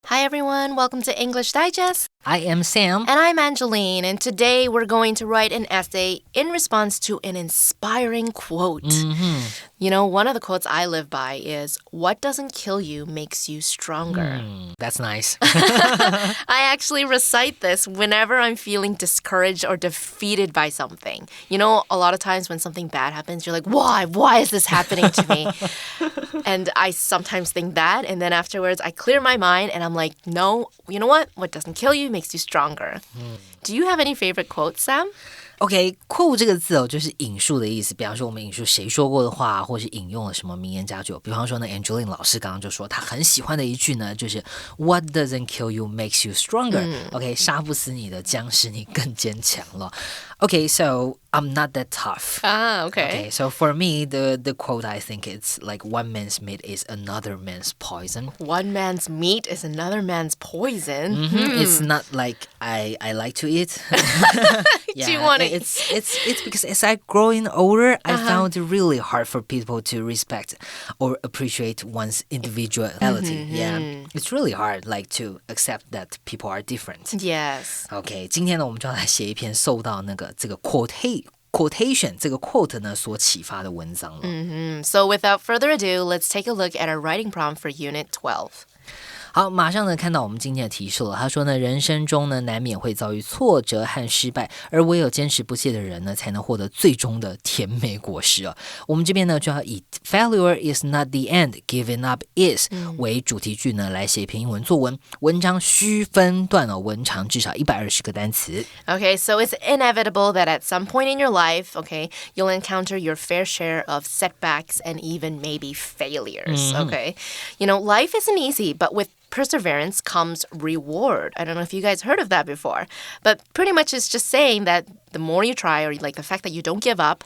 Hi everyone, welcome to English Digest. I am Sam. And I'm Angeline, and today we're going to write an essay in response to an inspiring quote. You know, one of the quotes I live by is, "What doesn't kill you makes you stronger." That's nice. I actually recite this whenever I'm feeling discouraged or defeated by something. You know, a lot of times when something bad happens, you're like, why? Why is this happening to me? And I sometimes think that, and then afterwards I clear my mind and I'm like, no, you know what? What doesn't kill you makes you stronger. Do you have any favorite quotes, Sam? OK, quote 这个字哦，就是引述的意思。比方说，我们引述谁说过的话，或是引用了什么名言佳句。比方说呢 ，Angeline 老师刚刚就说，他很喜欢的一句呢，就是 "What doesn't kill you makes you stronger." OK， 杀不死你的将使你更坚强了。OK, so I'm not that tough. Okay. Okay, so for me, the quote I think it's like one man's meat is another man's poison. One man's meat is another man's poison. It's not like I like to eat. Do you want to? It's because as I growing older, I found it really hard for people to respect or appreciate one's individuality. Yeah, it's really hard, like to accept that people are different. Yes. OK， 今天呢，我们就要来写一篇受到这个 quotation 这个 quote 呢所启发的文章了。So without further ado, let's take a look at our writing prompt for Unit 12. 好，马上呢看到我们今天的提示了。他说呢，人生中呢难免会遭遇挫折和失败，而唯有坚持不懈的人呢，才能获得最终的甜美果实哦。我们这边呢就要以 "Failure is not the end, giving up is" 为主题句呢来写一篇英文作文。文章需分段哦，文长至少120个单词。Okay, so it's inevitable that at some point in your life, okay, you'll encounter your fair share of setbacks and even maybe failures, okay? You know, life isn't easy, but with perseverance comes reward. I don't know if you guys heard of that before, but pretty much it's just saying that the more you try, or like the fact that you don't give up,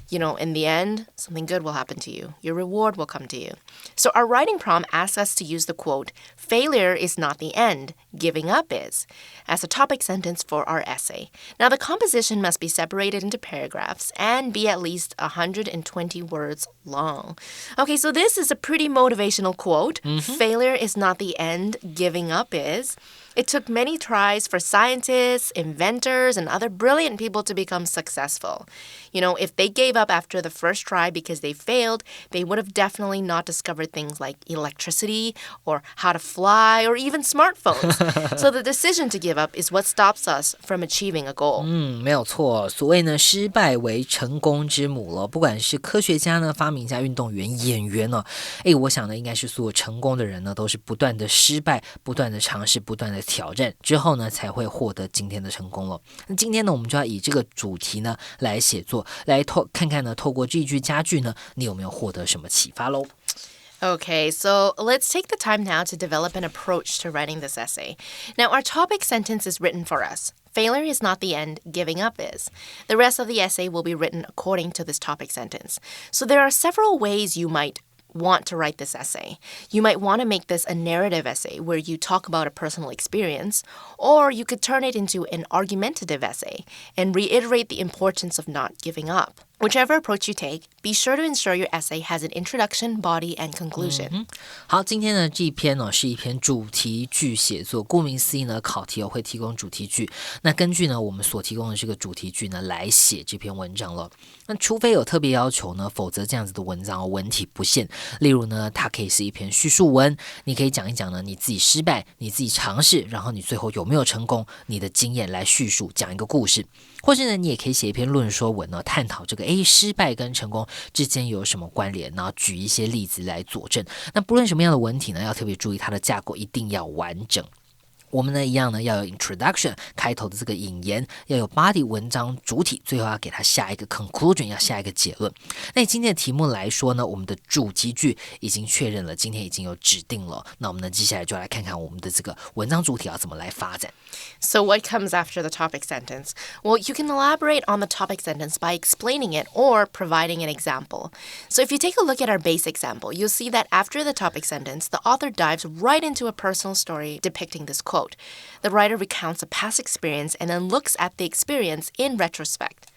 you know, in the end, something good will happen to you. Your reward will come to you. So our writing prompt asks us to use the quote, "Failure is not the end, giving up is," as a topic sentence for our essay. Now, the composition must be separated into paragraphs and be at least 120 words long. Okay, so this is a pretty motivational quote. Failure is not the end, giving up is. It took many tries for scientists, inventors, and other brilliant people to become successful. You know, if they gave up after the first try because they failed, they would have definitely not discovered things like electricity or how to fly or even smartphones. So the decision to give up is what stops us from achieving a goal. 没有错。所谓呢，失败为成功之母了。不管是科学家呢、发明家、运动员、演员呢，我想呢，应该是所有成功的人呢，都是不断的失败、不断的尝试、不断的挑战之后呢，才会获得今天的成功了。那今天呢，我们就要以这个主题呢来写作，来看看呢，透过这一句佳句呢，你有没有获得什么启发咯？ Okay, so let's take the time now to develop an approach to writing this essay. Now, our topic sentence is written for us. Failure is not the end, giving up is. The rest of the essay will be written according to this topic sentence. So there are several ways you might want to write this essay. You might want to make this a narrative essay where you talk about a personal experience, or you could turn it into an argumentative essay and reiterate the importance of not giving up. Whichever approach you take, be sure to ensure your essay has an introduction, body, and conclusion. 好，今天呢这一篇呢是一篇主题句写作。顾名思义呢，考题会提供主题句。那根据呢我们所提供的这个主题句呢来写这篇文章了。那除非有特别要求呢，否则这样子的文章文体不限。例如呢，它可以是一篇叙述文，你可以讲一讲呢你自己失败，你自己尝试，然后你最后有没有成功，你的经验来叙述，讲一个故事。或是呢，你也可以写一篇论说文呢，探讨这个失败跟成功之间有什么关联，然后举一些例子来佐证。那不论什么样的文体呢，要特别注意它的架构一定要完整。我们呢一样呢要有 introduction 开头的这个引言，要有 body 文章主体，最后要给它下一个 conclusion， 要下一个结论。那以今天的题目来说呢，我们的主题句已经确认了，今天已经有指定了。那我们呢接下来就来看看我们的这个文章主体要怎么来发展。So what comes after the topic sentence? Well, you can elaborate on the topic sentence by explaining it or providing an example. So if you take a look at our base example, you'll see that after the topic sentence, the author dives right into a personal story depicting this quote. The writer recounts a past experience and then looks at the experience in retrospect.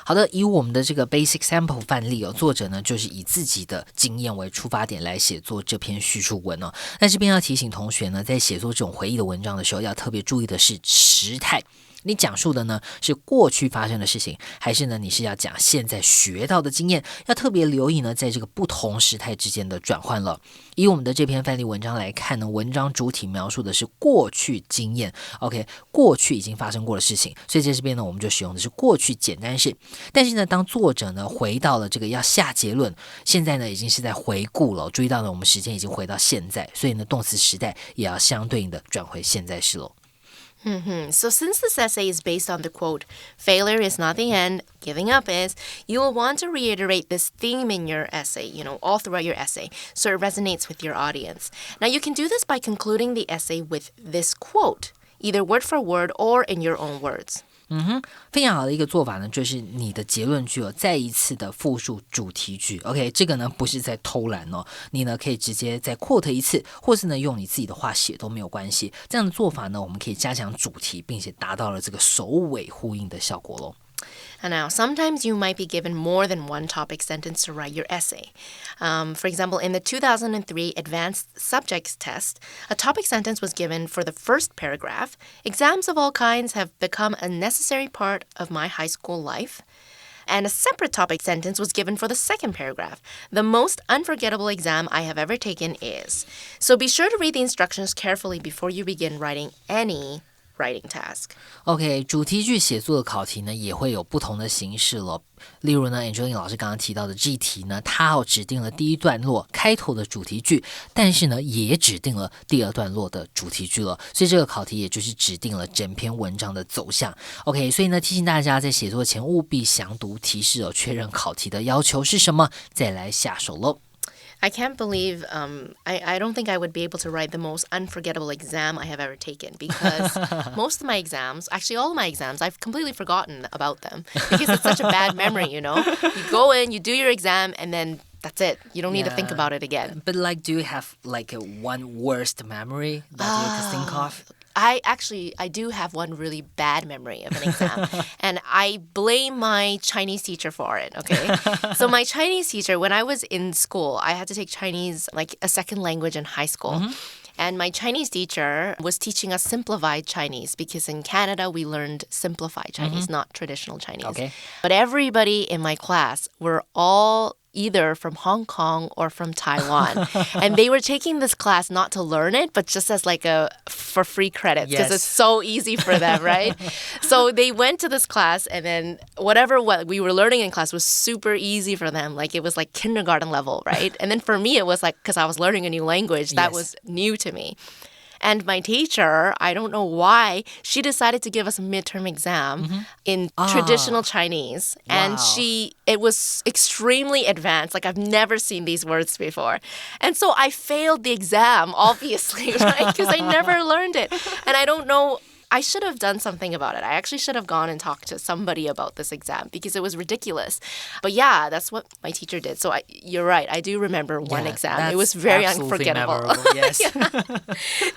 好的，以我们的这个 basic sample 范例作者呢就是以自己的经验为出发点来写作这篇叙述文那这边要提醒同学呢，在写作这种回忆的文章的时候，要特别注意的是时态。你讲述的呢是过去发生的事情，还是呢你是要讲现在学到的经验？要特别留意呢，在这个不同时态之间的转换了。以我们的这篇范例文章来看呢，文章主体描述的是过去经验 ，OK， 过去已经发生过的事情，所以在这边呢，我们就使用的是过去简单式。但是呢，当作者呢回到了这个要下结论，现在呢已经是在回顾了，注意到呢我们时间已经回到现在，所以呢动词时态也要相对应的转回现在式了。So since this essay is based on the quote, failure is not the end, giving up is, you will want to reiterate this theme in your essay, all throughout your essay, so it resonates with your audience. Now you can do this by concluding the essay with this quote, either word for word or in your own words. 非常好的一个做法呢，就是你的结论句再一次的复述主题句 OK， 这个呢不是在偷懒你呢可以直接再 quote 一次，或是呢用你自己的话写都没有关系。这样的做法呢，我们可以加强主题，并且达到了这个首尾呼应的效果咯。And now, sometimes you might be given more than one topic sentence to write your essay. For example, in the 2003 Advanced Subjects Test, a topic sentence was given for the first paragraph. Exams of all kinds have become a necessary part of my high school life. And a separate topic sentence was given for the second paragraph. The most unforgettable exam I have ever taken is. So be sure to read the instructions carefully before you begin writing any writing task. OK， 主题句写作的考题呢也会有不同的形式咯。例如呢 Angeline 老师刚刚提到的这一题呢，它指定了第一段落开头的主题句，但是呢也指定了第二段落的主题句了，所以这个考题也就是指定了整篇文章的走向。OK， 所以呢提醒大家在写作前务必详读提示确认考题的要求是什么，再来下手咯。I can't believe, I don't think I would be able to write the most unforgettable exam I have ever taken because most of my exams, actually all of my exams, I've completely forgotten about them because it's such a bad memory, You go in, you do your exam, and then that's it. You don't need to think about it again. But do you have a one worst memory that you can think of? I do have one really bad memory of an exam, and I blame my Chinese teacher for it, okay? So my Chinese teacher, when I was in school, I had to take Chinese, like a second language in high school. And my Chinese teacher was teaching us simplified Chinese because in Canada, we learned simplified Chinese, not traditional Chinese. Okay. But everybody in my class were all either from Hong Kong or from Taiwan. And they were taking this class not to learn it, but just as for free credits because it's so easy for them, right? So they went to this class and then whatever we were learning in class was super easy for them. Like it was like kindergarten level, right? And then for me, it was like, because I was learning a new language that was new to me. And my teacher, I don't know why, she decided to give us a midterm exam in traditional Chinese. And it was extremely advanced. Like I've never seen these words before. And so I failed the exam, obviously, right? Because I never learned it. And I don't know, I should have done something about it. I actually should have gone and talked to somebody about this exam because it was ridiculous. But yeah, that's what my teacher did. So you're right. I do remember one exam. It was very unforgettable. Yes.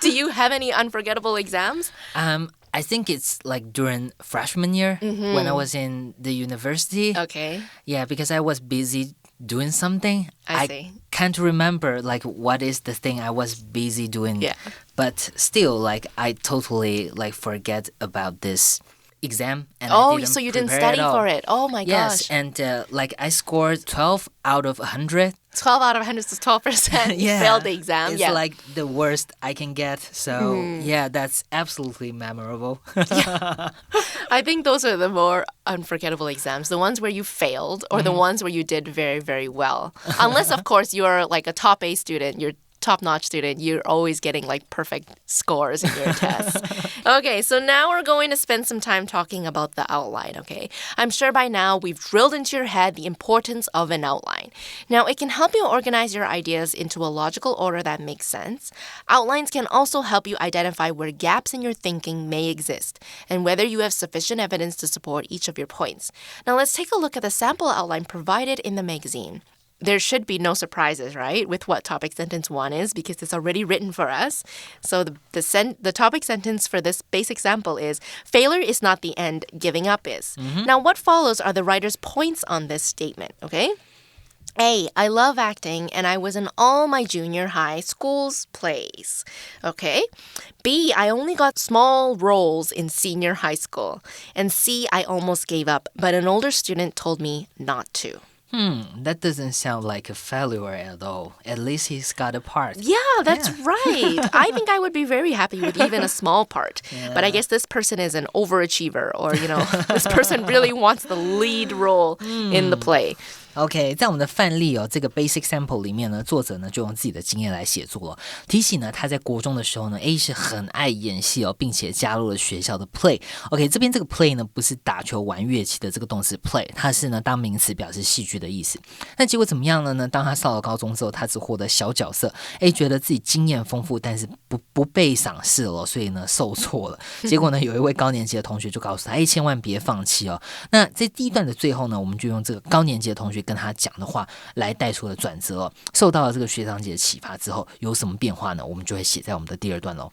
Do you have any unforgettable exams? I think it's like during freshman year when I was in the university. Okay. Yeah, because I was busy doing something. I see. Can't remember what is the thing I was busy doing. Yeah. But still I totally forget about this exam. And so you didn't study for it. Oh my gosh. Yes, and I scored 12 out of 100. 12 out of 100 is 12%. You failed the exam. It's like the worst I can get. So yeah, that's absolutely memorable. I think those are the more unforgettable exams. The ones where you failed or the ones where you did very, very well. Unless, of course, you're like a top A student. You're top-notch student, you're always getting perfect scores in your tests. Okay, so now we're going to spend some time talking about the outline, okay? I'm sure by now we've drilled into your head the importance of an outline. Now, it can help you organize your ideas into a logical order that makes sense. Outlines can also help you identify where gaps in your thinking may exist and whether you have sufficient evidence to support each of your points. Now, let's take a look at the sample outline provided in the magazine. there should be no surprises, right, with what topic sentence 1 is because it's already written for us. So the topic sentence for this basic sample is, failure is not the end, giving up is. Now, what follows are the writer's points on this statement, okay? A, I love acting and I was in all my junior high school's plays. Okay. B, I only got small roles in senior high school. And C, I almost gave up, but an older student told me not to. That doesn't sound like a failure at all. At least he's got a part. Yeah, that's right. I think I would be very happy with even a small part. Yeah. But I guess this person is an overachiever or, this person really wants the lead role in the play. OK， 在我们的范例这个 basic sample 里面呢，作者呢就用自己的经验来写作了。提醒呢，他在国中的时候呢 ，A 是很爱演戏并且加入了学校的 play。OK， 这边这个 play 呢不是打球玩乐器的这个动词 play， 它是呢当名词表示戏剧的意思。那结果怎么样了呢？当他上了高中之后，他只获得小角色 ，A 觉得自己经验丰富，但是不被赏识了，所以呢受挫了。结果呢，有一位高年级的同学就告诉他，千万别放弃哦。那在第一段的最后呢，我们就用这个高年级的同学跟他讲的话来带出了转折受到了这个学长姐的启发之后，有什么变化呢？我们就会写在我们的第二段咯。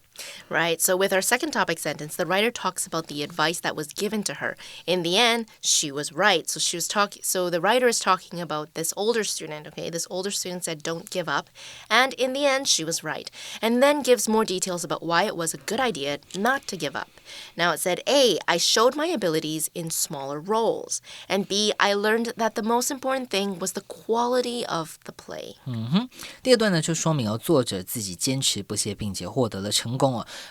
Right, so with our second topic sentence, the writer talks about the advice that was given to her. In the end, she was right. So the writer is talking about this older student, okay? This older student said, don't give up. And in the end, she was right. And then gives more details about why it was a good idea not to give up. Now it said, A, I showed my abilities in smaller roles. And B, I learned that the most important thing was the quality of the play. 第二段呢，就说明作者自己坚持不懈，并且获得了成功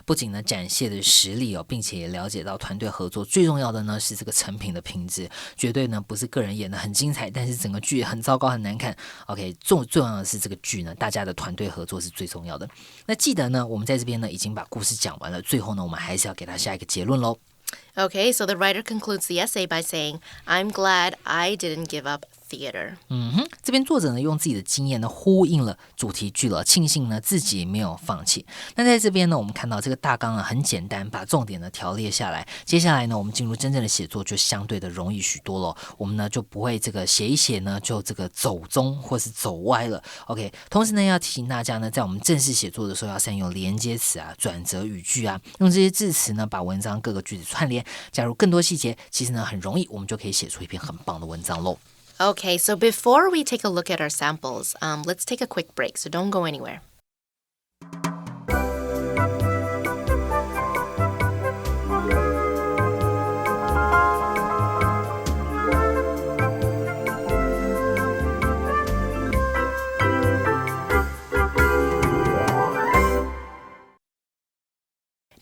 不仅呢展现了实力并且也了解到团队合作最重要的呢是这个成品的品质，绝对呢不是个人演的很精彩，但是整个剧很糟糕很难看。OK， 最重要的是这个剧呢，大家的团队合作是最重要的。那记得呢，我们在这边呢已经把故事讲完了，最后呢我们还是要给他下一个结论咯。Okay, so the writer concludes the essay by saying, I'm glad I didn't give up theater. 这边作者呢用自己的经验呢呼应了主题句了，庆幸呢自己没有放弃。那在这边呢，我们看到这个大纲呢很简单，把重点呢条列下来。接下来呢，我们进入真正的写作就相对的容易许多了。我们呢就不会这个写一写呢就这个走中或是走歪了。OK， 同时呢要提醒大家呢，在我们正式写作的时候要善用连接词转折语句用这些字词呢把文章各个句子串联，加入更多细节，其实呢很容易，我们就可以写出一篇很棒的文章咯。Okay, so before we take a look at our samples, let's take a quick break, so don't go anywhere.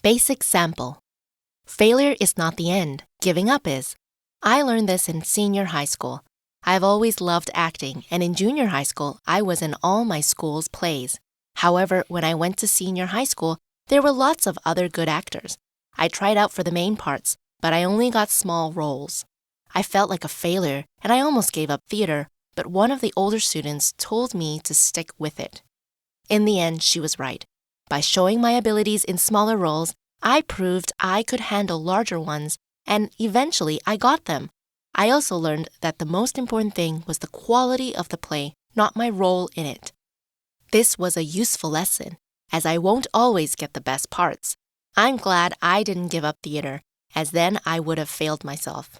Basic sample. Failure is not the end, giving up is. I learned this in senior high school. I've always loved acting, and in junior high school, I was in all my school's plays. However, when I went to senior high school, there were lots of other good actors. I tried out for the main parts, but I only got small roles. I felt like a failure, and I almost gave up theater, but one of the older students told me to stick with it. In the end, she was right. By showing my abilities in smaller roles, I proved I could handle larger ones, and eventually I got them. I also learned that the most important thing was the quality of the play, not my role in it. This was a useful lesson, as I won't always get the best parts. I'm glad I didn't give up theater, as then I would have failed myself.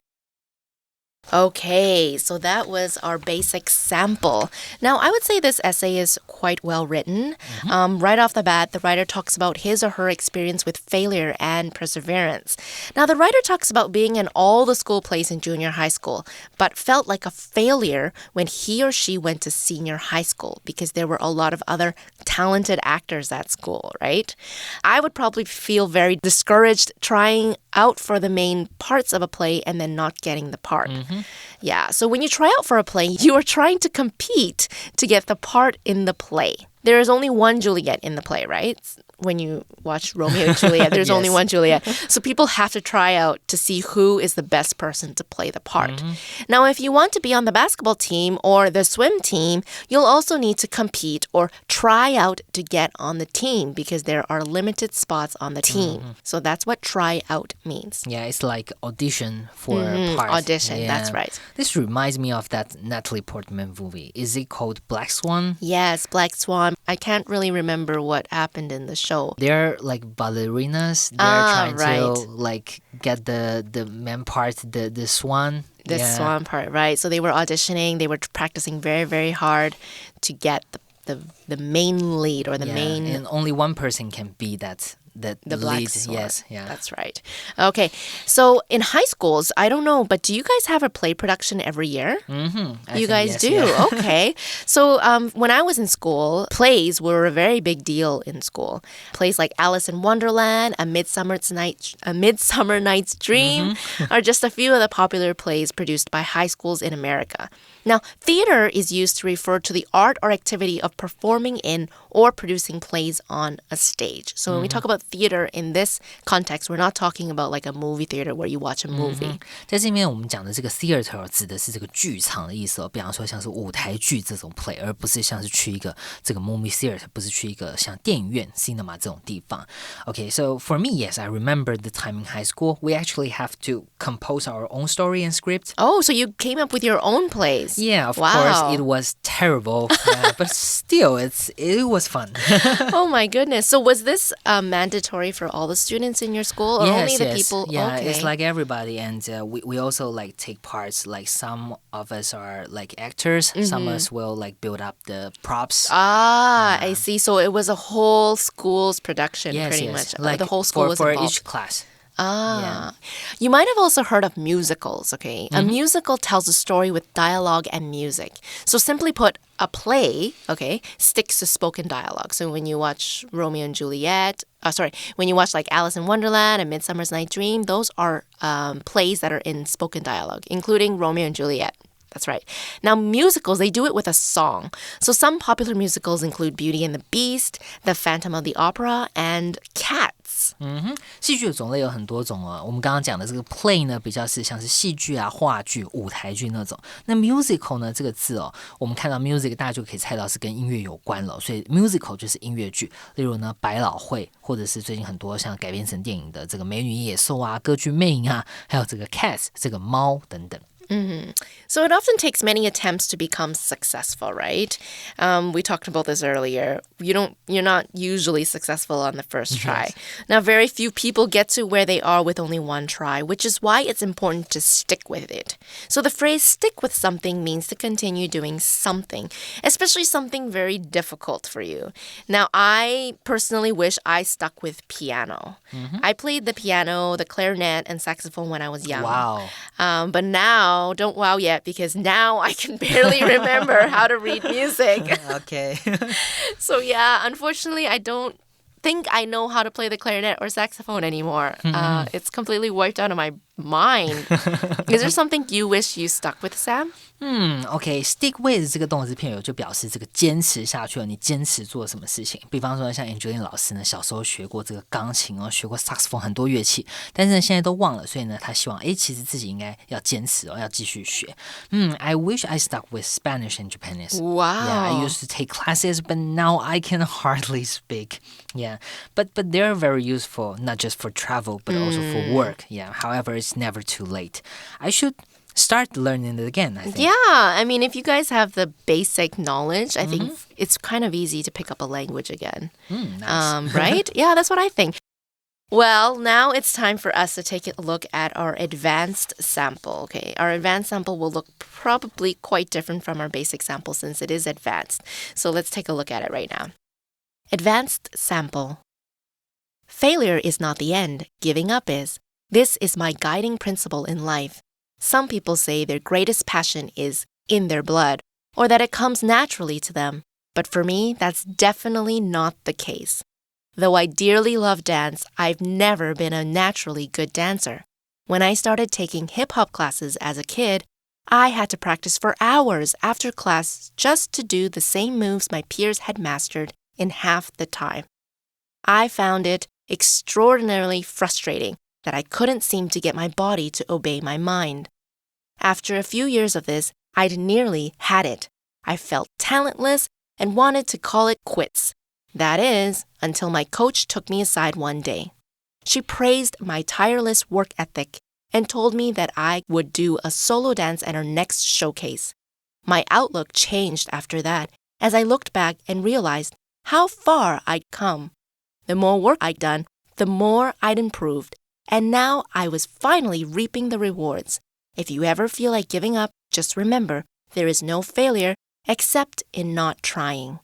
Okay, so that was our basic sample. Now, I would say this essay is quite well written. Right off the bat, the writer talks about his or her experience with failure and perseverance. Now, the writer talks about being in all the school plays in junior high school, but felt like a failure when he or she went to senior high school because there were a lot of other talented actors at school, right? I would probably feel very discouraged trying out for the main parts of a play and then not getting the part. Yeah, so when you try out for a play, you are trying to compete to get the part in the play. There is only one Juliet in the play, right? when you watch Romeo and Juliet. There's only one Juliet. So people have to try out to see who is the best person to play the part. Now, if you want to be on the basketball team or the swim team, you'll also need to compete or try out to get on the team because there are limited spots on the team. So that's what try out means. Yeah, it's like audition for a part. Audition, that's right. This reminds me of that Natalie Portman movie. Is it called Black Swan? Yes, Black Swan. I can't really remember what happened in the show. They're like ballerinas. They're trying to like get the main part, the swan. The swan part, right? So they were auditioning. They were practicing very, very hard to get the main lead or the main. And only one person can be that. The black lead, swan. yes, yeah. That's right. Okay, so in high schools, I don't know, but do you guys have a play production every year? You guys do? Yeah. Okay. So when I was in school, plays were a very big deal in school. Plays like Alice in Wonderland, A Midsummer Night's Dream are just a few of the popular plays produced by high schools in America. Now, theater is used to refer to the art or activity of performing in or producing plays on a stage. So when we talk about theater in this context, we're not talking about like a movie theater where you watch a movie. 在这边我们讲的这个 theater 指的是这个剧场的意思比方说像是舞台剧这种 play， 而不是像是去一个这个 movie theater， 不是去一个像电影院 cinema 这种地方。Okay, so for me, yes, I remember the time in high school. We actually have to compose our own story and script. Oh, so you came up with your own plays. Yeah, of course, it was terrible, but still, it was fun. Oh my goodness. So was this mandatory for all the students in your school or only the people? Yeah, okay. It's like everybody. And we also like take parts. Like some of us are like actors. Some of us will like build up the props. I see. So it was a whole school's production pretty much. Like the whole school was for involved. each class. You might have also heard of musicals, okay? A musical tells a story with dialogue and music. So simply put, a play, okay, sticks to spoken dialogue. So when you watch Romeo and Juliet, when you watch like Alice in Wonderland and Midsummer Night's Dream, those are plays that are in spoken dialogue, including Romeo and Juliet. That's right. Now, musicals, they do it with a song. So some popular musicals include Beauty and the Beast, The Phantom of the Opera, and Cats. 戏剧的种类有很多种我们刚刚讲的这个 play 呢，比较是像是戏剧啊、话剧、舞台剧那种。那 musical 呢，这个字我们看到 music 大家就可以猜到是跟音乐有关了，所以 musical 就是音乐剧。例如呢，百老汇，或者是最近很多像改编成电影的这个《美女与野兽》啊、歌剧《魅影》啊，还有这个 Cats 这个猫等等。So it often takes many attempts to become successful, right? We talked about this earlier. You're not usually successful on the first try. Now, very few people get to where they are with only one try, which is why it's important to stick with it. So the phrase stick with something means to continue doing something, especially something very difficult for you. Now, I personally wish I stuck with piano. I played the piano, the clarinet, and saxophone when I was young. Wow. But now, don't wow yet because now I can barely remember how to read music. Okay. So yeah, unfortunately, I don't think I know how to play the clarinet or saxophone anymore. It's completely wiped out of my mind. Is there something you wish you stuck with, Sam? OK, stick with 这个动词片语就表示这个坚持下去了，你坚持做什么事情。比方说像 Angeline 老师呢，小时候学过这个钢琴学过 saxophone 很多乐器，但是呢现在都忘了，所以呢他希望其实自己应该要坚持要继续学。I wish I stuck with Spanish and Japanese. Wow. Yeah, I used to take classes, but now I can hardly speak. Yeah, but they're very useful, not just for travel, but also for work. Yeah, however, it's never too late. I should start learning it again, I think. Yeah, I mean, if you guys have the basic knowledge, I think it's kind of easy to pick up a language again. Nice. Right? Yeah, that's what I think. Well, now it's time for us to take a look at our advanced sample, okay? Our advanced sample will look probably quite different from our basic sample since it is advanced. So let's take a look at it right now. Advanced sample. Failure is not the end, giving up is. This is my guiding principle in life. Some people say their greatest passion is in their blood, or that it comes naturally to them. But for me, that's definitely not the case. Though I dearly love dance, I've never been a naturally good dancer. When I started taking hip-hop classes as a kid, I had to practice for hours after class just to do the same moves my peers had mastered in half the time. I found it extraordinarily frustrating that I couldn't seem to get my body to obey my mind. After a few years of this, I'd nearly had it. I felt talentless and wanted to call it quits. That is, until my coach took me aside one day. She praised my tireless work ethic and told me that I would do a solo dance at her next showcase. My outlook changed after that as I looked back and realized how far I'd come. The more work I'd done, the more I'd improved, and now I was finally reaping the rewards. If you ever feel like giving up, just remember there is no failure except in not trying.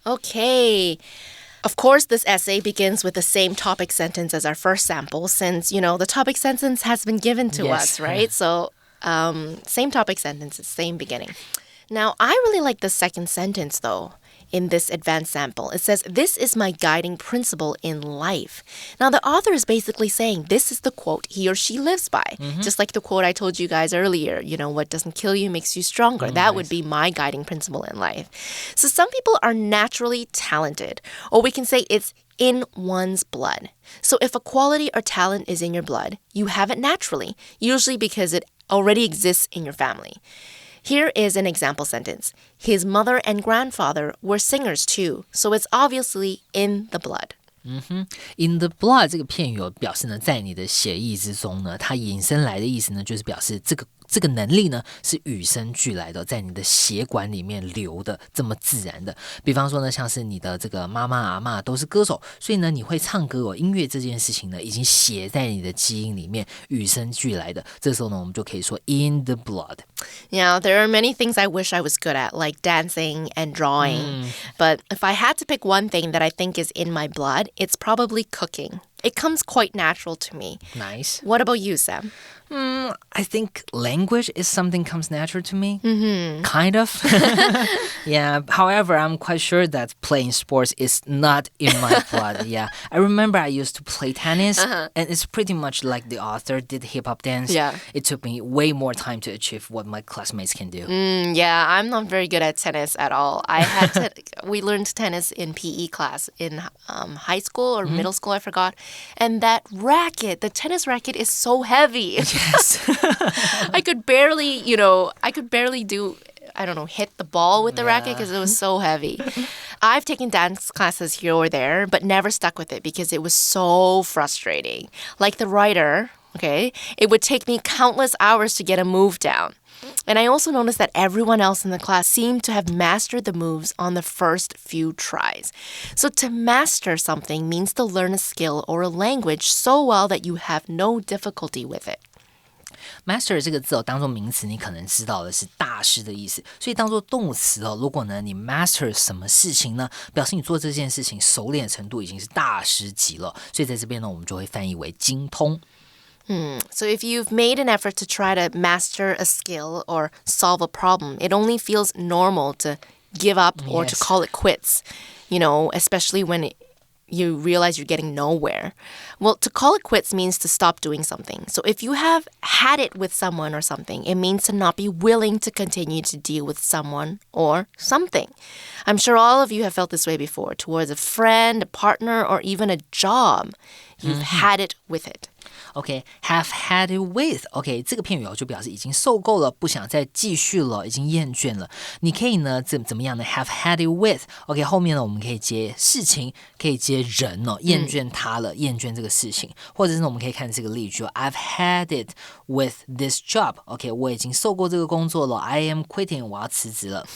Okay. Of course, this essay begins with the same topic sentence as our first sample since, the topic sentence has been given to us, right? So, same topic sentence, same beginning. Now, I really like the second sentence, though, in this advanced sample. It says, "This is my guiding principle in life." Now, the author is basically saying this is the quote he or she lives by. Just like the quote I told you guys earlier, what doesn't kill you makes you stronger. That would be my guiding principle in life. So some people are naturally talented, or we can say it's in one's blood. So if a quality or talent is in your blood, you have it naturally, usually because it already exists in your family. Here is an example sentence. His mother and grandfather were singers too, so it's obviously in the blood. In the blood 这个片语表示呢，在你的血液之中呢，它引申来的意思呢，就是表示这个能力呢是与生俱来的，在你的血管里面流的，这么自然的。比方说呢，像是你的这个妈妈阿嬷都是歌手，所以呢你会唱歌音乐这件事情呢已经写在你的基因里面，与生俱来的。这时候呢我们就可以说 in the blood. Yeah, there are many things I wish I was good at, like dancing and drawing. But if I had to pick one thing that I think is in my blood, it's probably cooking. It comes quite natural to me. Nice. What about you, Sam? I think language is something comes natural to me. Kind of. Yeah. However, I'm quite sure that playing sports is not in my blood. Yeah. I remember I used to play tennis, and it's pretty much like the author did hip-hop dance. Yeah. It took me way more time to achieve what my classmates can do. Yeah, I'm not very good at tennis at all. We learned tennis in PE class in high school or middle school, I forgot. And that racket, the tennis racket is so heavy. Yes. I could barely do, hit the ball with the racket because it was so heavy. I've taken dance classes here or there, but never stuck with it because it was so frustrating. Like the writer, okay, it would take me countless hours to get a move down. And I also noticed that everyone else in the class seemed to have mastered the moves on the first few tries. So to master something means to learn a skill or a language so well that you have no difficulty with it. Master 这个字当作名词，你可能知道的是大师的意思，所以当作动词如果呢你 master 什么事情呢，表示你做这件事情熟练程度已经是大师级了，所以在这边呢我们就会翻译为精通。So if you've made an effort to try to master a skill or solve a problem, it only feels normal to give up or to call it quits, especially when you realize you're getting nowhere. Well, to call it quits means to stop doing something. So if you have had it with someone or something, it means to not be willing to continue to deal with someone or something. I'm sure all of you have felt this way before, towards a friend, a partner, or even a job. You've had it with it. OK, have had it with. OK, 这个片语就表示已经受够了，不想再继续了，已经厌倦了。你可以呢怎么样呢 ？Have had it with. OK, 后面呢我们可以接事情，可以接人厌倦他了，厌倦这个事情，或者是呢我们可以看这个例句I've had it with this job. OK, 我已经受够这个工作了。I am quitting. 我要辞职了。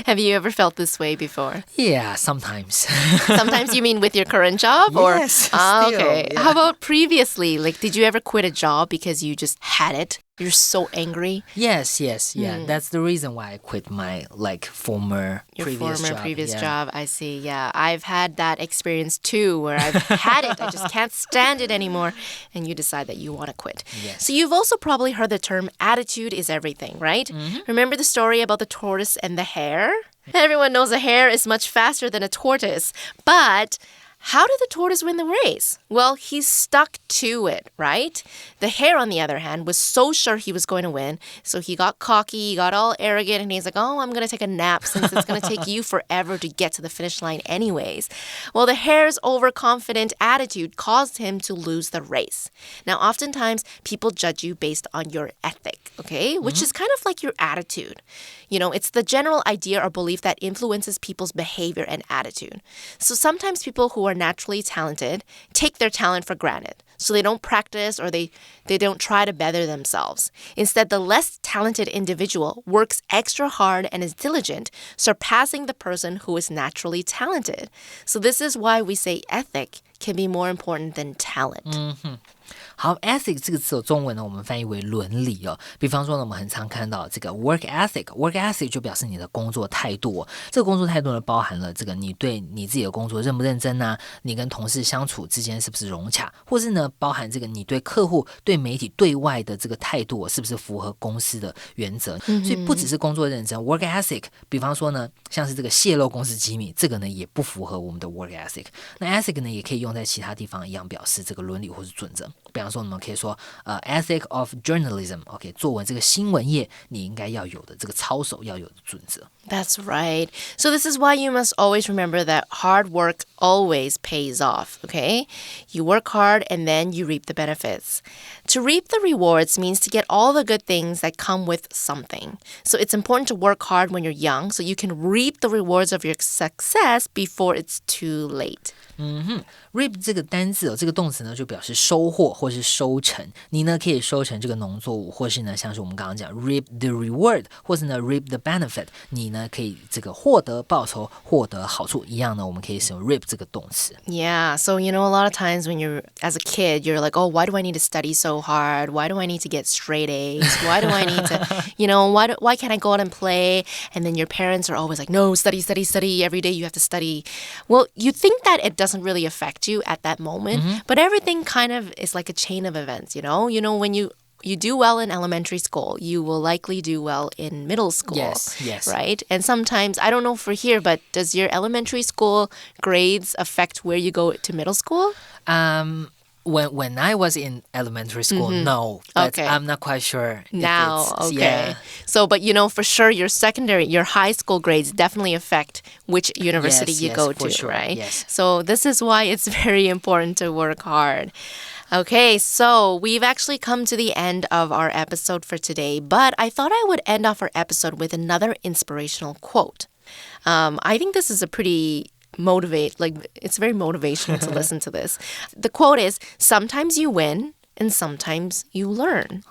Have you ever felt this way before? Yeah, sometimes. Sometimes you mean with your current job? Or? Yes. Okay. Yeah. How about previously? Like, did you ever quit a job because you just had it? You're so angry? Yes. Yeah. That's the reason why I quit my former previous job. I see. Yeah. I've had that experience too where I've had it. I just can't stand it anymore. And you decide that you want to quit. Yes. So you've also probably heard the term attitude is everything, right? Remember the story about the tortoise and the hare? Everyone knows a hare is much faster than a tortoise. But How did the tortoise win the race? Well, he stuck to it, right? The hare, on the other hand, was so sure he was going to win, so he got cocky, he got all arrogant, and he's like, oh, I'm going to take a nap since it's going to take you forever to get to the finish line anyways. Well, the hare's overconfident attitude caused him to lose the race. Now, oftentimes, people judge you based on your ethic, okay? Which is kind of like your attitude. You know, it's the general idea or belief that influences people's behavior and attitude. So sometimes people who are naturally talented take their talent for granted. So they don't practice or they don't try to better themselves. Instead, the less talented individual works extra hard and is diligent, surpassing the person who is naturally talented. So this is why we say ethic can be more important than talent. 好 ethic 这个词有中文呢，我们翻译为伦理哦。比方说呢，我们很常看到这个 work ethic 就表示你的工作态度哦。这个工作态度呢，包含了这个你对你自己的工作认不认真啊，你跟同事相处之间是不是融洽，或是呢，包含这个你对客户、对媒体、对外的这个态度是不是符合公司的原则。所以不只是工作认真 work ethic， 比方说呢，像是这个泄露公司机密，这个呢也不符合我们的 work ethic。那 ethic 呢，也可以用在其他地方一样，表示这个伦理或是准则。比方说，我们可以说ethic of journalism，OK， 作为这个新闻业你应该要有的这个操守要有的准则。That's right. So this is why you must always remember that hard work always pays off, okay? You work hard and then you reap the benefits. To reap the rewards means to get all the good things that come with something. So it's important to work hard when you're young so you can reap the rewards of your success before it's too late. reap 这个单字这个动词呢就表示收获或是收成。你呢可以收成这个农作物，或是呢像是我们刚刚讲 reap the reward， 或是呢 reap the benefit， 你呢可以这个获得报酬、获得好处。一样呢，我们可以使用 reap 这个动词。Yeah, so you know a lot of times when you're as a kid, you're like, oh, why do I need to study so hard? Why do I need to get straight A's? Why do I need to, you know, why can't I go out and play? And then your parents are always like, no, study, study, study. Every day you have to study. Well, you think that it doesn't really affect you at that moment, but everything kind of is like a chain of events, you know? You know, when you do well in elementary school, you will likely do well in middle school. Yes. Right? And sometimes, I don't know for here, but does your elementary school grades affect where you go to middle school? When I was in elementary school, no. But I'm not quite sure. Now, okay. Yeah. So, but you know, for sure, your high school grades definitely affect which university you go to, sure. right? Yes. So this is why it's very important to work hard. Okay, so we've actually come to the end of our episode for today, but I thought I would end off our episode with another inspirational quote. I think this is a pretty it's very motivational to listen to this. The quote is, sometimes you win and sometimes you learn.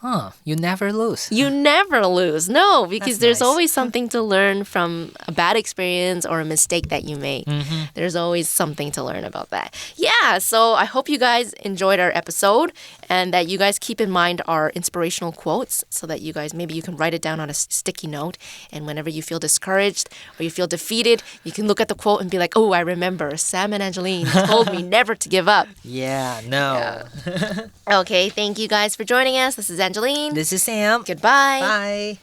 You never lose. You never lose. No, because there's nice. always something to learn from a bad experience or a mistake that you make. There's always something to learn about that. Yeah, so I hope you guys enjoyed our episode and that you guys keep in mind our inspirational quotes so that you guys, maybe you can write it down on a sticky note, and whenever you feel discouraged or you feel defeated, you can look at the quote and be like, oh, I remember Sam and Angeline told me never to give up. Yeah, no. Okay, thank you guys for joining us. This is Angeline. This is Sam. Goodbye. Bye.